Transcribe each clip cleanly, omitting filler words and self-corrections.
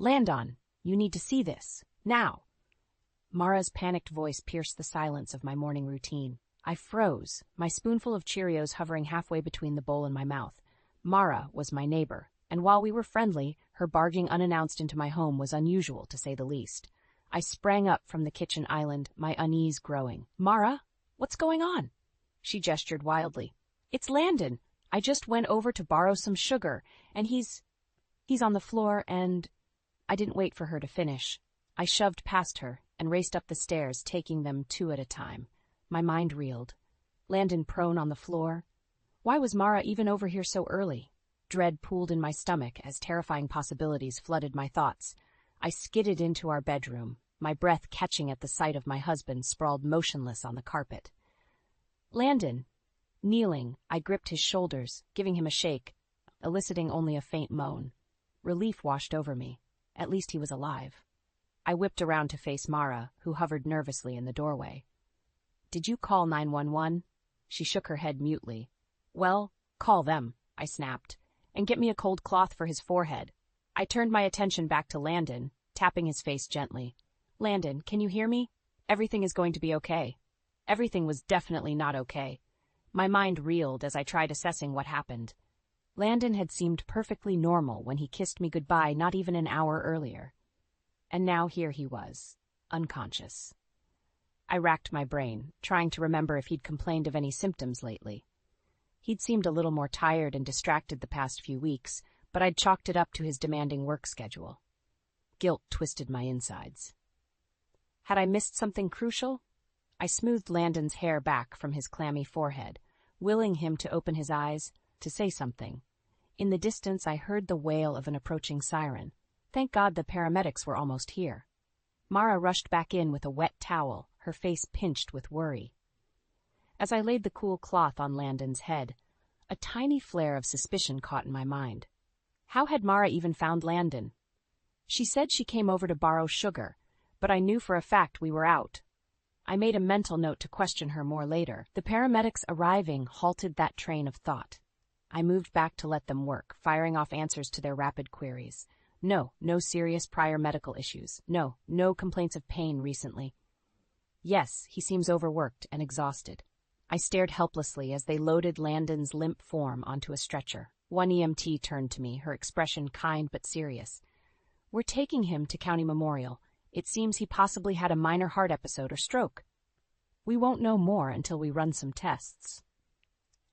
Landon, you need to see this. Now. Mara's panicked voice pierced the silence of my morning routine. I froze, my spoonful of Cheerios hovering halfway between the bowl and my mouth. Mara was my neighbor, and while we were friendly, her barging unannounced into my home was unusual, to say the least. I sprang up from the kitchen island, my unease growing. Mara, what's going on? She gestured wildly. It's Landon. I just went over to borrow some sugar, and he's on the floor, and... I didn't wait for her to finish. I shoved past her and raced up the stairs, taking them two at a time. My mind reeled. Landon prone on the floor. Why was Mara even over here so early? Dread pooled in my stomach as terrifying possibilities flooded my thoughts. I skidded into our bedroom, my breath catching at the sight of my husband sprawled motionless on the carpet. Landon. Kneeling, I gripped his shoulders, giving him a shake, eliciting only a faint moan. Relief washed over me. At least he was alive. I whipped around to face Mara, who hovered nervously in the doorway. Did you call 911? She shook her head mutely. Well, call them, I snapped, and get me a cold cloth for his forehead. I turned my attention back to Landon, tapping his face gently. Landon, can you hear me? Everything is going to be okay. Everything was definitely not okay. My mind reeled as I tried assessing what happened. Landon had seemed perfectly normal when he kissed me goodbye not even an hour earlier. And now here he was, unconscious. I racked my brain, trying to remember if he'd complained of any symptoms lately. He'd seemed a little more tired and distracted the past few weeks, but I'd chalked it up to his demanding work schedule. Guilt twisted my insides. Had I missed something crucial? I smoothed Landon's hair back from his clammy forehead, willing him to open his eyes, to say something. In the distance, I heard the wail of an approaching siren. Thank God the paramedics were almost here. Mara rushed back in with a wet towel, her face pinched with worry. As I laid the cool cloth on Landon's head, a tiny flare of suspicion caught in my mind. How had Mara even found Landon? She said she came over to borrow sugar, but I knew for a fact we were out. I made a mental note to question her more later. The paramedics arriving halted that train of thought. I moved back to let them work, firing off answers to their rapid queries. No serious prior medical issues. No complaints of pain recently. Yes, he seems overworked and exhausted. I stared helplessly as they loaded Landon's limp form onto a stretcher. One EMT turned to me, her expression kind but serious. We're taking him to County Memorial. It seems he possibly had a minor heart episode or stroke. We won't know more until we run some tests.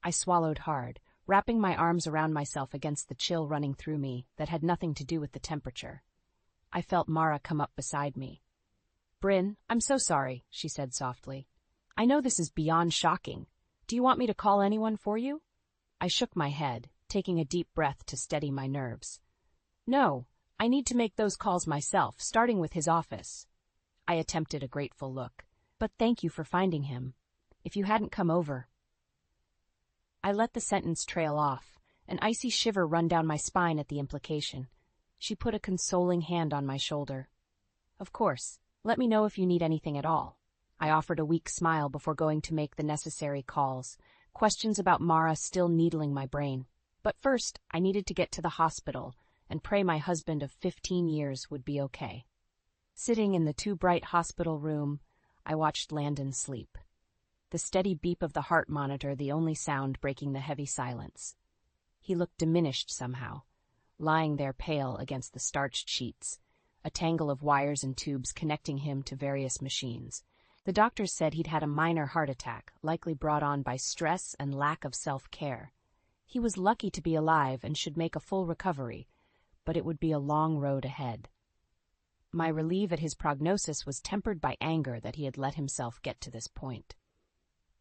I swallowed hard, wrapping my arms around myself against the chill running through me that had nothing to do with the temperature. I felt Mara come up beside me. Bryn, I'm so sorry, she said softly. I know this is beyond shocking. Do you want me to call anyone for you? I shook my head, taking a deep breath to steady my nerves. No, I need to make those calls myself, starting with his office. I attempted a grateful look. But thank you for finding him. If you hadn't come over... I let the sentence trail off, an icy shiver run down my spine at the implication. She put a consoling hand on my shoulder. Of course, let me know if you need anything at all. I offered a weak smile before going to make the necessary calls, questions about Mara still needling my brain. But first, I needed to get to the hospital and pray my husband of 15 years would be okay. Sitting in the too bright hospital room, I watched Landon sleep. The steady beep of the heart monitor the only sound breaking the heavy silence. He looked diminished somehow, lying there pale against the starched sheets, a tangle of wires and tubes connecting him to various machines. The doctors said he'd had a minor heart attack, likely brought on by stress and lack of self-care. He was lucky to be alive and should make a full recovery, but it would be a long road ahead. My relief at his prognosis was tempered by anger that he had let himself get to this point.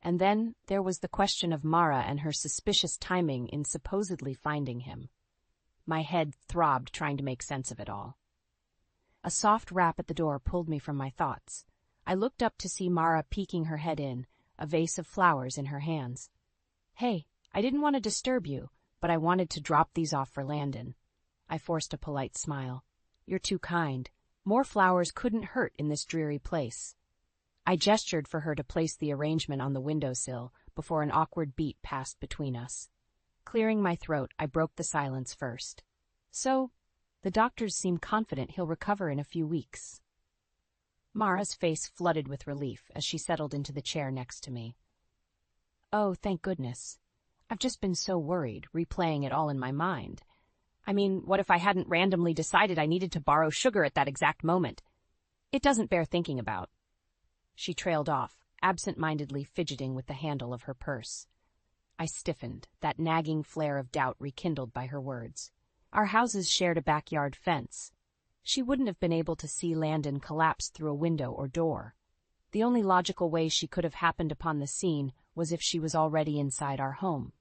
And then there was the question of Mara and her suspicious timing in supposedly finding him. My head throbbed trying to make sense of it all. A soft rap at the door pulled me from my thoughts. I looked up to see Mara peeking her head in, a vase of flowers in her hands. Hey, I didn't want to disturb you, but I wanted to drop these off for Landon. I forced a polite smile. You're too kind. More flowers couldn't hurt in this dreary place. I gestured for her to place the arrangement on the windowsill before an awkward beat passed between us. Clearing my throat, I broke the silence first. So, The doctors seem confident he'll recover in a few weeks. Mara's face flooded with relief as she settled into the chair next to me. Oh, thank goodness. I've just been so worried, replaying it all in my mind. I mean, what if I hadn't randomly decided I needed to borrow sugar at that exact moment? It doesn't bear thinking about. She trailed off, absent-mindedly fidgeting with the handle of her purse. I stiffened, that nagging flare of doubt rekindled by her words. Our houses shared a backyard fence. She wouldn't have been able to see Landon collapse through a window or door. The only logical way she could have happened upon the scene was if she was already inside our home.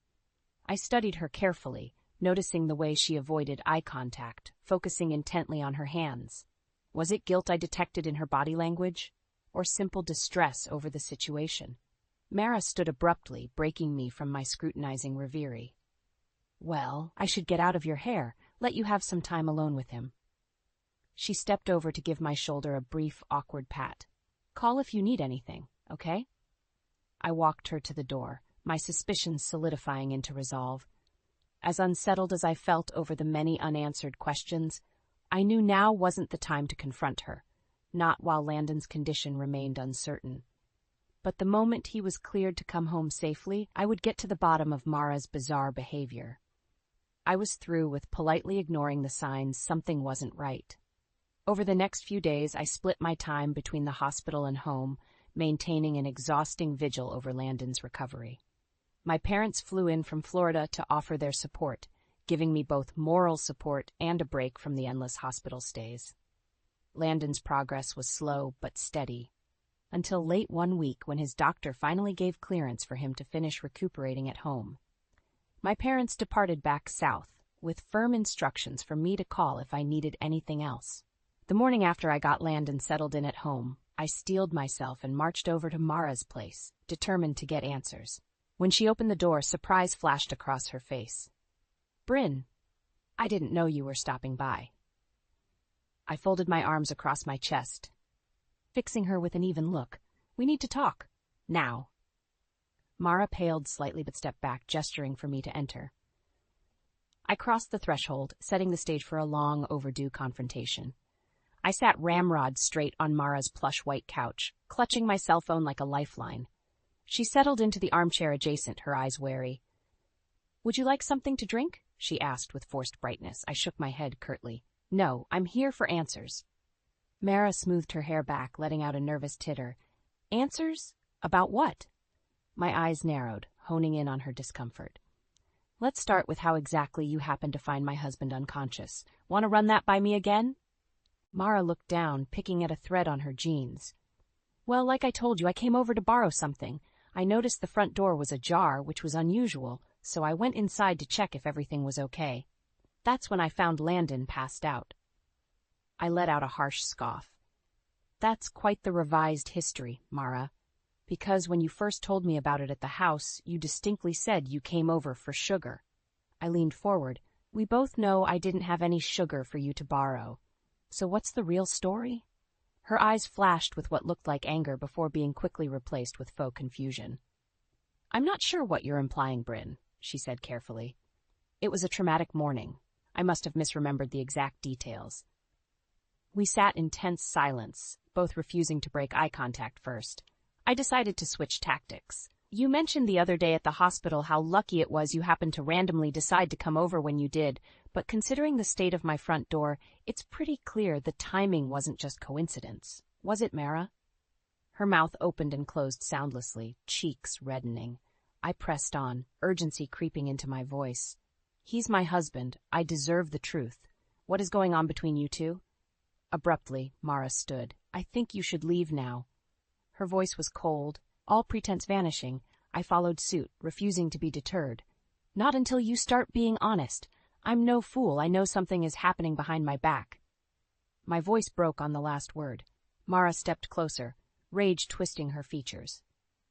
I studied her carefully, noticing the way she avoided eye contact, focusing intently on her hands. Was it guilt I detected in her body language, or simple distress over the situation? Mara stood abruptly, breaking me from my scrutinizing reverie. Well, I should get out of your hair, let you have some time alone with him. She stepped over to give my shoulder a brief, awkward pat. Call if you need anything, okay? I walked her to the door, my suspicions solidifying into resolve. As unsettled as I felt over the many unanswered questions, I knew now wasn't the time to confront her, not while Landon's condition remained uncertain. But the moment he was cleared to come home safely, I would get to the bottom of Mara's bizarre behavior. I was through with politely ignoring the signs something wasn't right. Over the next few days, I split my time between the hospital and home, maintaining an exhausting vigil over Landon's recovery. My parents flew in from Florida to offer their support, giving me both moral support and a break from the endless hospital stays. Landon's progress was slow but steady, until late one week when his doctor finally gave clearance for him to finish recuperating at home. My parents departed back south, with firm instructions for me to call if I needed anything else. The morning after I got Landon settled in at home, I steeled myself and marched over to Mara's place, determined to get answers. When she opened the door, surprise flashed across her face. Bryn, I didn't know you were stopping by. I folded my arms across my chest, fixing her with an even look. We need to talk. Now. Mara paled slightly but stepped back, gesturing for me to enter. I crossed the threshold, setting the stage for a long overdue confrontation. I sat ramrod straight on Mara's plush white couch, clutching my cell phone like a lifeline. She settled into the armchair adjacent, her eyes wary. Would you like something to drink? She asked with forced brightness. I shook my head curtly. No, I'm here for answers. Mara smoothed her hair back, letting out a nervous titter. Answers? About what? My eyes narrowed, honing in on her discomfort. Let's start with how exactly you happened to find my husband unconscious. Want to run that by me again? Mara looked down, picking at a thread on her jeans. Well, like I told you, I came over to borrow something. I noticed the front door was ajar, which was unusual, so I went inside to check if everything was okay. That's when I found Landon passed out. I let out a harsh scoff. That's quite the revised history, Mara. Because when you first told me about it at the house, you distinctly said you came over for sugar. I leaned forward. We both know I didn't have any sugar for you to borrow. So what's the real story? Her eyes flashed with what looked like anger before being quickly replaced with faux confusion. I'm not sure what you're implying, Bryn, she said carefully. It was a traumatic morning. I must have misremembered the exact details. We sat in tense silence, both refusing to break eye contact first. I decided to switch tactics. You mentioned the other day at the hospital how lucky it was you happened to randomly decide to come over when you did, but considering the state of my front door, it's pretty clear the timing wasn't just coincidence. Was it, Mara? Her mouth opened and closed soundlessly, cheeks reddening. I pressed on, urgency creeping into my voice. He's my husband. I deserve the truth. What is going on between you two? Abruptly, Mara stood. I think you should leave now. Her voice was cold. All pretense vanishing, I followed suit, refusing to be deterred. Not until you start being honest. I'm no fool. I know something is happening behind my back. My voice broke on the last word. Mara stepped closer, rage twisting her features.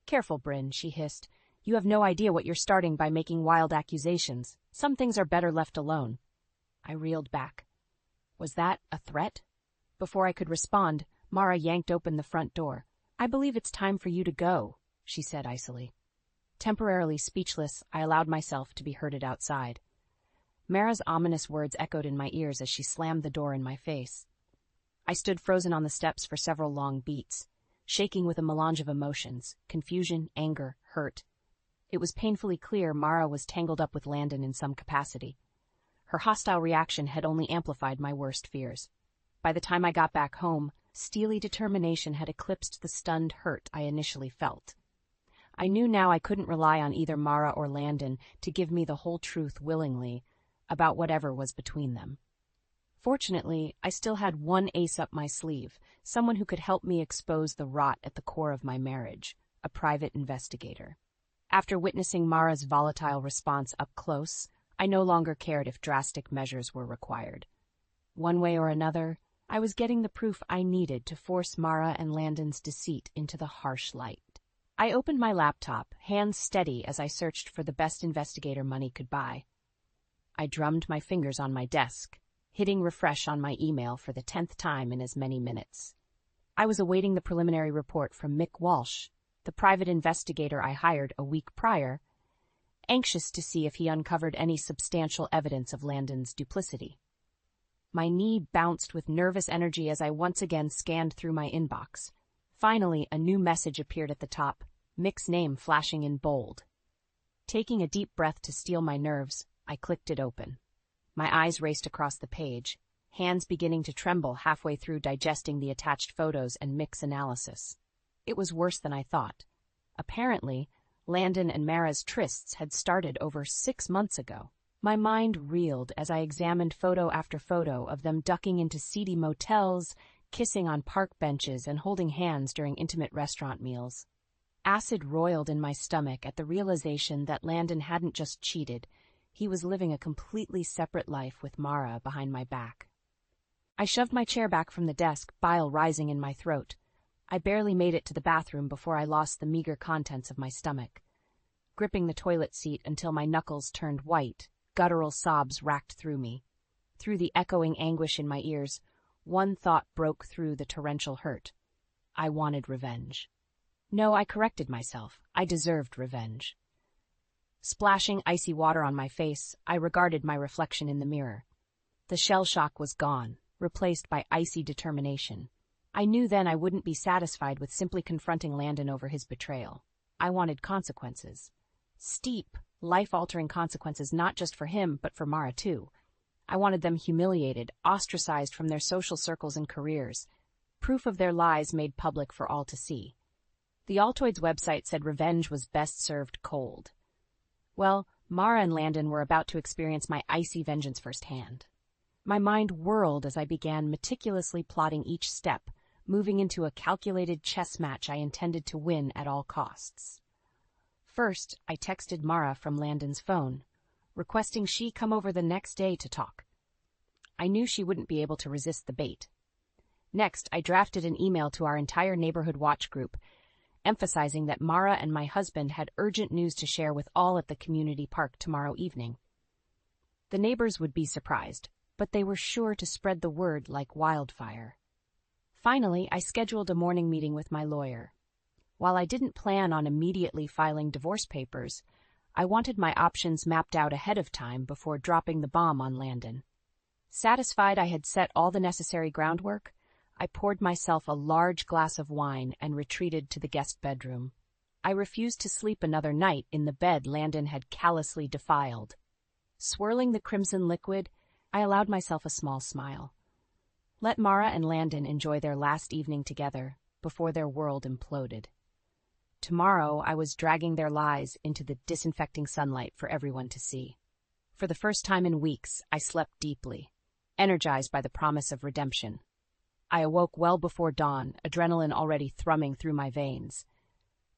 Careful, Bryn, she hissed. You have no idea what you're starting by making wild accusations. Some things are better left alone. I reeled back. Was that a threat? Before I could respond, Mara yanked open the front door. I believe it's time for you to go, she said icily. Temporarily speechless, I allowed myself to be herded outside. Mara's ominous words echoed in my ears as she slammed the door in my face. I stood frozen on the steps for several long beats, shaking with a melange of emotions: confusion, anger, hurt. It was painfully clear Mara was tangled up with Landon in some capacity. Her hostile reaction had only amplified my worst fears. By the time I got back home, steely determination had eclipsed the stunned hurt I initially felt. I knew now I couldn't rely on either Mara or Landon to give me the whole truth willingly about whatever was between them. Fortunately, I still had one ace up my sleeve, someone who could help me expose the rot at the core of my marriage: a private investigator. After witnessing Mara's volatile response up close, I no longer cared if drastic measures were required. One way or another, I was getting the proof I needed to force Mara and Landon's deceit into the harsh light. I opened my laptop, hands steady as I searched for the best investigator money could buy. I drummed my fingers on my desk, hitting refresh on my email for the 10th time in as many minutes. I was awaiting the preliminary report from Mick Walsh, the private investigator I hired a week prior, anxious to see if he uncovered any substantial evidence of Landon's duplicity. My knee bounced with nervous energy as I once again scanned through my inbox. Finally, a new message appeared at the top, Mick's name flashing in bold. Taking a deep breath to steel my nerves, I clicked it open. My eyes raced across the page, hands beginning to tremble halfway through digesting the attached photos and Mick's analysis. It was worse than I thought. Apparently, Landon and Mara's trysts had started over 6 months ago. My mind reeled as I examined photo after photo of them ducking into seedy motels, kissing on park benches, and holding hands during intimate restaurant meals. Acid roiled in my stomach at the realization that Landon hadn't just cheated, he was living a completely separate life with Mara behind my back. I shoved my chair back from the desk, bile rising in my throat. I barely made it to the bathroom before I lost the meager contents of my stomach. Gripping the toilet seat until my knuckles turned white, guttural sobs racked through me. Through the echoing anguish in my ears, one thought broke through the torrential hurt. I wanted revenge. No, I corrected myself. I deserved revenge. Splashing icy water on my face, I regarded my reflection in the mirror. The shell shock was gone, replaced by icy determination. I knew then I wouldn't be satisfied with simply confronting Landon over his betrayal. I wanted consequences. Steep, life-altering consequences not just for him, but for Mara too. I wanted them humiliated, ostracized from their social circles and careers. Proof of their lies made public for all to see. The Altoids website said revenge was best served cold. Well, Mara and Landon were about to experience my icy vengeance firsthand. My mind whirled as I began meticulously plotting each step, moving into a calculated chess match I intended to win at all costs. First, I texted Mara from Landon's phone, requesting she come over the next day to talk. I knew she wouldn't be able to resist the bait. Next, I drafted an email to our entire neighborhood watch group, emphasizing that Mara and my husband had urgent news to share with all at the community park tomorrow evening. The neighbors would be surprised, but they were sure to spread the word like wildfire. Finally, I scheduled a morning meeting with my lawyer. While I didn't plan on immediately filing divorce papers, I wanted my options mapped out ahead of time before dropping the bomb on Landon. Satisfied I had set all the necessary groundwork, I poured myself a large glass of wine and retreated to the guest bedroom. I refused to sleep another night in the bed Landon had callously defiled. Swirling the crimson liquid, I allowed myself a small smile. Let Mara and Landon enjoy their last evening together before their world imploded. Tomorrow I was dragging their lies into the disinfecting sunlight for everyone to see. For the first time in weeks, I slept deeply, energized by the promise of redemption. I awoke well before dawn, adrenaline already thrumming through my veins.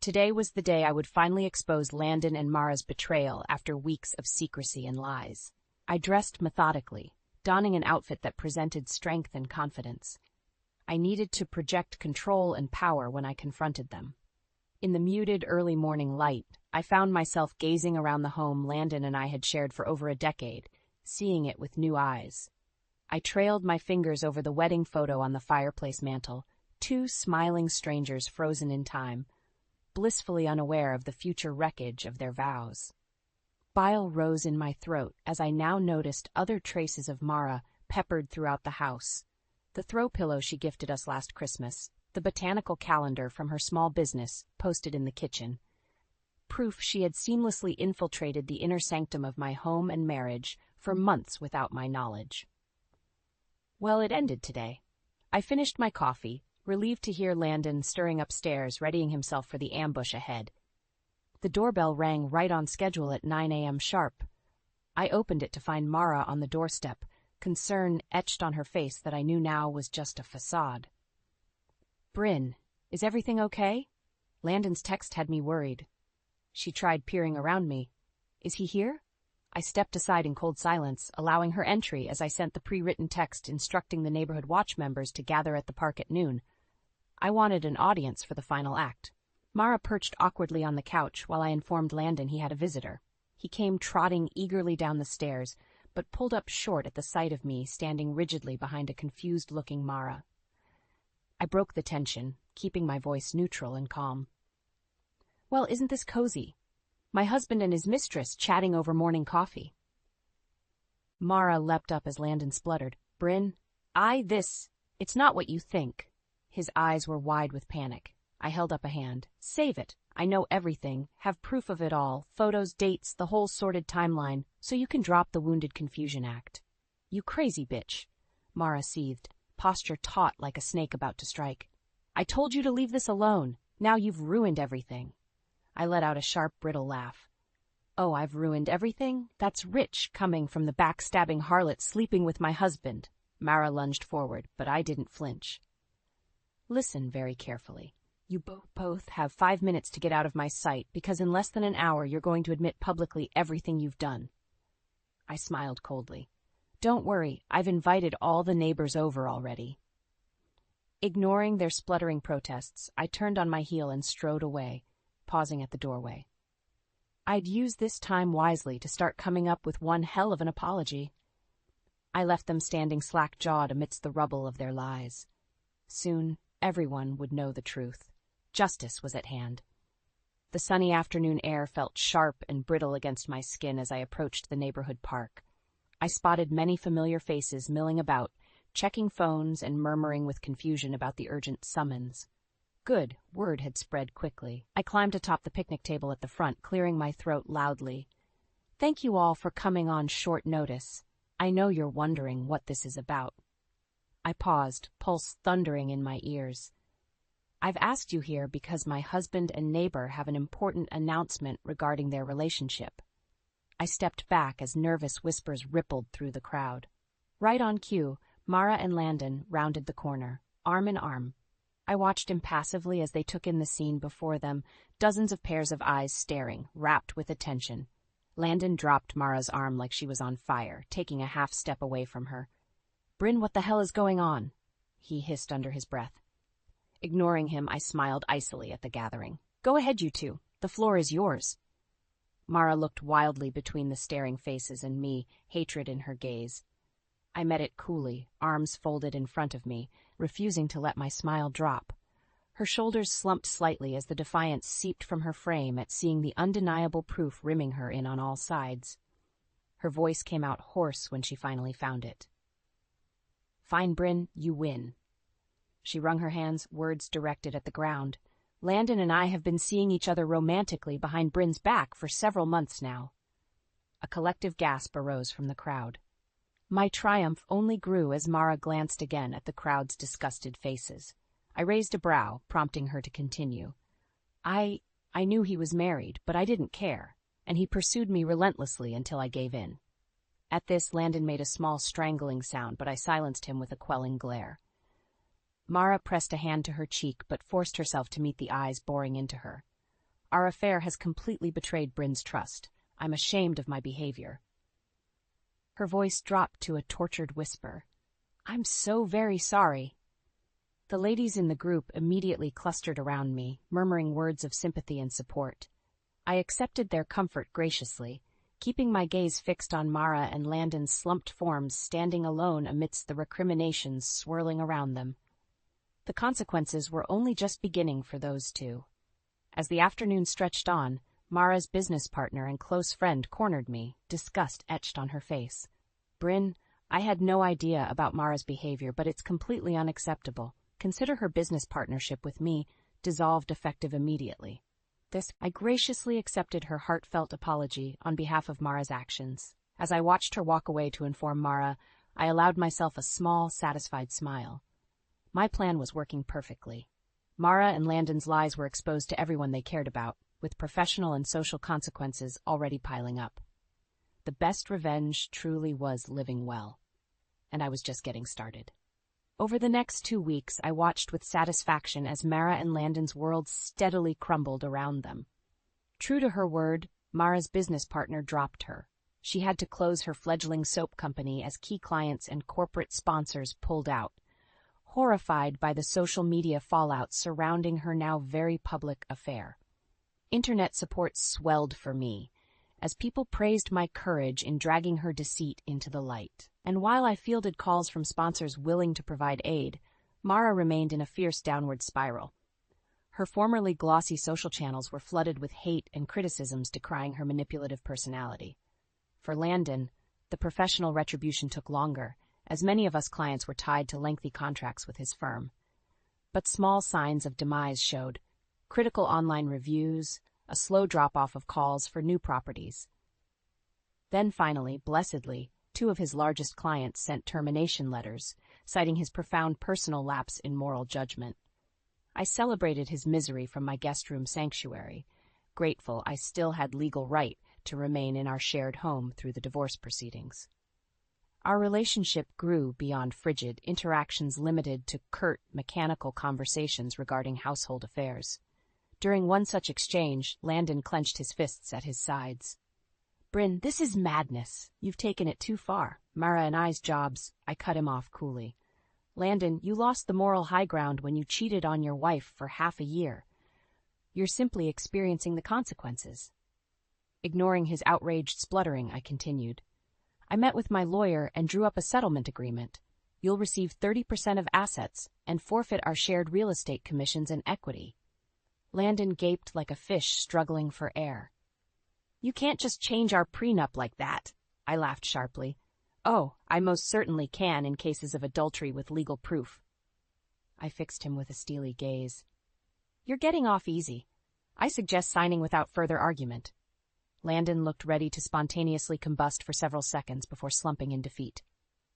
Today was the day I would finally expose Landon and Mara's betrayal after weeks of secrecy and lies. I dressed methodically, donning an outfit that presented strength and confidence. I needed to project control and power when I confronted them. In the muted early morning light, I found myself gazing around the home Landon and I had shared for over a decade, seeing it with new eyes. I trailed my fingers over the wedding photo on the fireplace mantel, two smiling strangers frozen in time, blissfully unaware of the future wreckage of their vows. Bile rose in my throat as I now noticed other traces of Mara peppered throughout the house. The throw pillow she gifted us last Christmas, the botanical calendar from her small business posted in the kitchen. Proof she had seamlessly infiltrated the inner sanctum of my home and marriage for months without my knowledge. Well, it ended today. I finished my coffee, relieved to hear Landon stirring upstairs, readying himself for the ambush ahead. The doorbell rang right on schedule at 9 a.m. sharp. I opened it to find Mara on the doorstep, concern etched on her face that I knew now was just a facade. "Bryn, is everything okay?" Landon's text had me worried. She tried peering around me. "Is he here?" I stepped aside in cold silence, allowing her entry as I sent the pre-written text instructing the neighborhood watch members to gather at the park at noon. I wanted an audience for the final act. Mara perched awkwardly on the couch while I informed Landon he had a visitor. He came trotting eagerly down the stairs, but pulled up short at the sight of me standing rigidly behind a confused-looking Mara. I broke the tension, keeping my voice neutral and calm. "Well, isn't this cozy? My husband and his mistress chatting over morning coffee." Mara leapt up as Landon spluttered. "Bryn, it's not what you think." His eyes were wide with panic. I held up a hand. "Save it. I know everything, have proof of it all, photos, dates, the whole sordid timeline, so you can drop the Wounded Confusion Act." "You crazy bitch," Mara seethed, posture taut like a snake about to strike. "I told you to leave this alone. Now you've ruined everything." I let out a sharp, brittle laugh. "Oh, I've ruined everything? That's rich, coming from the backstabbing harlot sleeping with my husband." Mara lunged forward, but I didn't flinch. "Listen very carefully. You both have 5 minutes to get out of my sight, because in less than an hour you're going to admit publicly everything you've done." I smiled coldly. "Don't worry, I've invited all the neighbors over already." Ignoring their spluttering protests, I turned on my heel and strode away, pausing at the doorway. I'd use this time wisely to start coming up with one hell of an apology. I left them standing slack-jawed amidst the rubble of their lies. Soon, everyone would know the truth. Justice was at hand. The sunny afternoon air felt sharp and brittle against my skin as I approached the neighborhood park. I spotted many familiar faces milling about, checking phones and murmuring with confusion about the urgent summons. Good, word had spread quickly. I climbed atop the picnic table at the front, clearing my throat loudly. "Thank you all for coming on short notice. I know you're wondering what this is about." I paused, pulse thundering in my ears. "I've asked you here because my husband and neighbor have an important announcement regarding their relationship." I stepped back as nervous whispers rippled through the crowd. Right on cue, Mara and Landon rounded the corner, arm in arm. I watched impassively as they took in the scene before them, dozens of pairs of eyes staring, rapt with attention. Landon dropped Mara's arm like she was on fire, taking a half step away from her. "Bryn, what the hell is going on?" he hissed under his breath. Ignoring him, I smiled icily at the gathering. "Go ahead, you two. The floor is yours." Mara looked wildly between the staring faces and me, hatred in her gaze. I met it coolly, arms folded in front of me, refusing to let my smile drop. Her shoulders slumped slightly as the defiance seeped from her frame at seeing the undeniable proof rimming her in on all sides. Her voice came out hoarse when she finally found it. "Fine, Bryn, you win." She wrung her hands, words directed at the ground. "Landon and I have been seeing each other romantically behind Bryn's back for several months now." A collective gasp arose from the crowd. My triumph only grew as Mara glanced again at the crowd's disgusted faces. I raised a brow, prompting her to continue. I knew he was married, but I didn't care, and he pursued me relentlessly until I gave in." At this, Landon made a small strangling sound, but I silenced him with a quelling glare. Mara pressed a hand to her cheek, but forced herself to meet the eyes boring into her. "Our affair has completely betrayed Bryn's trust. I'm ashamed of my behavior." Her voice dropped to a tortured whisper. "I'm so very sorry." The ladies in the group immediately clustered around me, murmuring words of sympathy and support. I accepted their comfort graciously, keeping my gaze fixed on Mara and Landon's slumped forms standing alone amidst the recriminations swirling around them. The consequences were only just beginning for those two. As the afternoon stretched on, Mara's business partner and close friend cornered me, disgust etched on her face. Bryn, I had no idea about Mara's behavior, but it's completely unacceptable. Consider her business partnership with me dissolved effective immediately. I graciously accepted her heartfelt apology on behalf of Mara's actions. As I watched her walk away to inform Mara, I allowed myself a small, satisfied smile. My plan was working perfectly. Mara and Landon's lies were exposed to everyone they cared about, with professional and social consequences already piling up. The best revenge truly was living well, and I was just getting started. Over the next 2 weeks, I watched with satisfaction as Mara and Landon's world steadily crumbled around them. True to her word, Mara's business partner dropped her. She had to close her fledgling soap company as key clients and corporate sponsors pulled out. Horrified by the social media fallout surrounding her now very public affair, internet support swelled for me, as people praised my courage in dragging her deceit into the light. And while I fielded calls from sponsors willing to provide aid, Mara remained in a fierce downward spiral. Her formerly glossy social channels were flooded with hate and criticisms decrying her manipulative personality. For Landon, the professional retribution took longer, as many of us clients were tied to lengthy contracts with his firm. But small signs of demise showed: critical online reviews, a slow drop-off of calls for new properties. Then finally, blessedly, 2 of his largest clients sent termination letters, citing his profound personal lapse in moral judgment. I celebrated his misery from my guest room sanctuary, grateful I still had legal right to remain in our shared home through the divorce proceedings. Our relationship grew beyond frigid interactions limited to curt, mechanical conversations regarding household affairs. During one such exchange, Landon clenched his fists at his sides. Bryn, this is madness. You've taken it too far. Mara and I's jobs. I cut him off coolly. Landon, you lost the moral high ground when you cheated on your wife for half a year. You're simply experiencing the consequences. Ignoring his outraged spluttering, I continued. I met with my lawyer and drew up a settlement agreement. You'll receive 30% of assets and forfeit our shared real estate commissions and equity. Landon gaped like a fish struggling for air. You can't just change our prenup like that, I laughed sharply. Oh, I most certainly can in cases of adultery with legal proof. I fixed him with a steely gaze. You're getting off easy. I suggest signing without further argument. Landon looked ready to spontaneously combust for several seconds before slumping in defeat.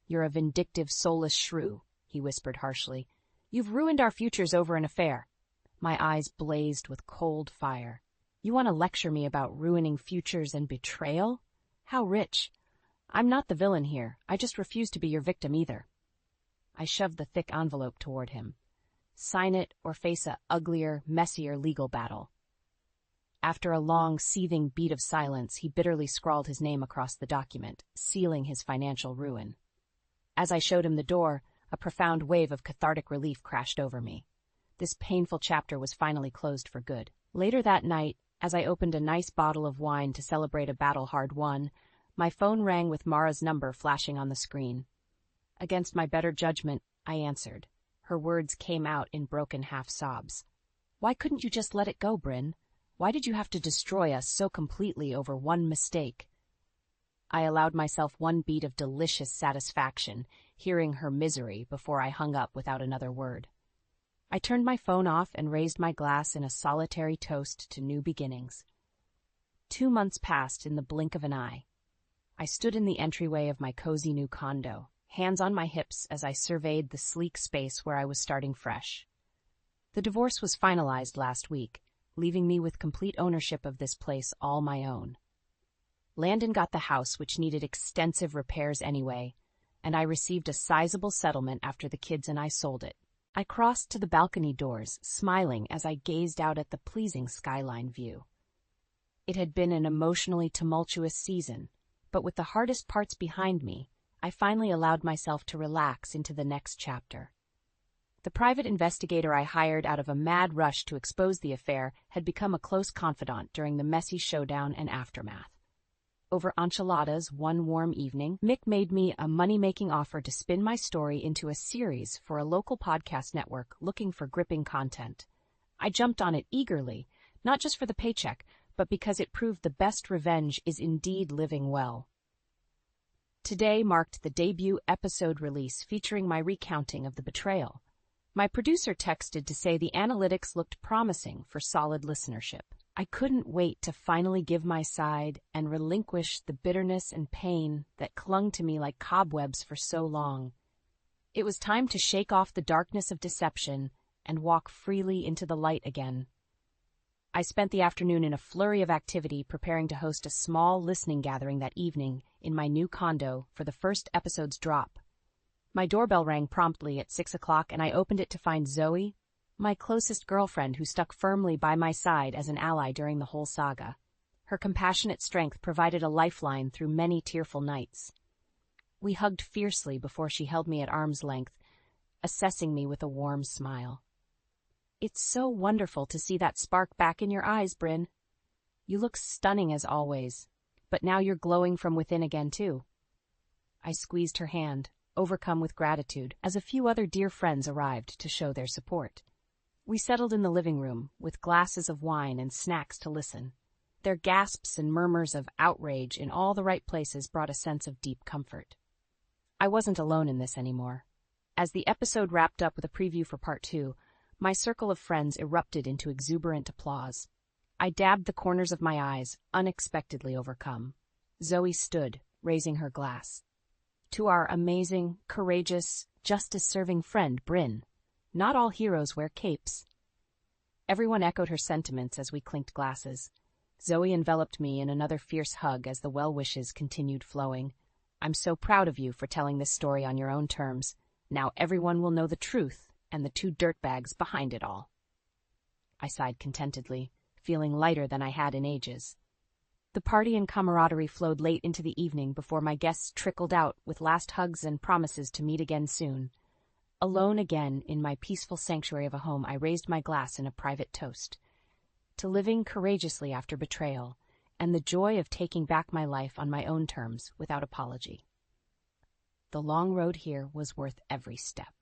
You're a vindictive, soulless shrew, he whispered harshly. You've ruined our futures over an affair. My eyes blazed with cold fire. You want to lecture me about ruining futures and betrayal? How rich. I'm not the villain here. I just refuse to be your victim either. I shoved the thick envelope toward him. Sign it or face a uglier, messier legal battle. After a long, seething beat of silence, he bitterly scrawled his name across the document, sealing his financial ruin. As I showed him the door, a profound wave of cathartic relief crashed over me. This painful chapter was finally closed for good. Later that night, as I opened a nice bottle of wine to celebrate a battle hard won, my phone rang with Mara's number flashing on the screen. Against my better judgment, I answered. Her words came out in broken half-sobs. Why couldn't you just let it go, Bryn? Why did you have to destroy us so completely over one mistake? I allowed myself one beat of delicious satisfaction, hearing her misery before I hung up without another word. I turned my phone off and raised my glass in a solitary toast to new beginnings. 2 months passed in the blink of an eye. I stood in the entryway of my cozy new condo, hands on my hips as I surveyed the sleek space where I was starting fresh. The divorce was finalized last week, leaving me with complete ownership of this place all my own. Landon got the house, which needed extensive repairs anyway, and I received a sizable settlement after the kids and I sold it. I crossed to the balcony doors, smiling as I gazed out at the pleasing skyline view. It had been an emotionally tumultuous season, but with the hardest parts behind me, I finally allowed myself to relax into the next chapter. The private investigator I hired out of a mad rush to expose the affair had become a close confidant during the messy showdown and aftermath. Over enchiladas one warm evening, Mick made me a money-making offer to spin my story into a series for a local podcast network looking for gripping content. I jumped on it eagerly, not just for the paycheck, but because it proved the best revenge is indeed living well. Today marked the debut episode release featuring my recounting of the betrayal. My producer texted to say the analytics looked promising for solid listenership. I couldn't wait to finally give my side and relinquish the bitterness and pain that clung to me like cobwebs for so long. It was time to shake off the darkness of deception and walk freely into the light again. I spent the afternoon in a flurry of activity preparing to host a small listening gathering that evening in my new condo for the first episode's drop. My doorbell rang promptly at 6 o'clock and I opened it to find Zoe, my closest girlfriend who stuck firmly by my side as an ally during the whole saga. Her compassionate strength provided a lifeline through many tearful nights. We hugged fiercely before she held me at arm's length, assessing me with a warm smile. "It's so wonderful to see that spark back in your eyes, Bryn. You look stunning as always, but now you're glowing from within again, too." I squeezed her hand, overcome with gratitude, as a few other dear friends arrived to show their support. We settled in the living room, with glasses of wine and snacks to listen. Their gasps and murmurs of outrage in all the right places brought a sense of deep comfort. I wasn't alone in this anymore. As the episode wrapped up with a preview for part 2, my circle of friends erupted into exuberant applause. I dabbed the corners of my eyes, unexpectedly overcome. Zoe stood, raising her glass. "To our amazing, courageous, justice-serving friend, Bryn. Not all heroes wear capes." Everyone echoed her sentiments as we clinked glasses. Zoe enveloped me in another fierce hug as the well wishes continued flowing. "I'm so proud of you for telling this story on your own terms. Now everyone will know the truth and the two dirtbags behind it all." I sighed contentedly, feeling lighter than I had in ages. The party and camaraderie flowed late into the evening before my guests trickled out with last hugs and promises to meet again soon. Alone again in my peaceful sanctuary of a home, I raised my glass in a private toast to living courageously after betrayal and the joy of taking back my life on my own terms without apology. The long road here was worth every step.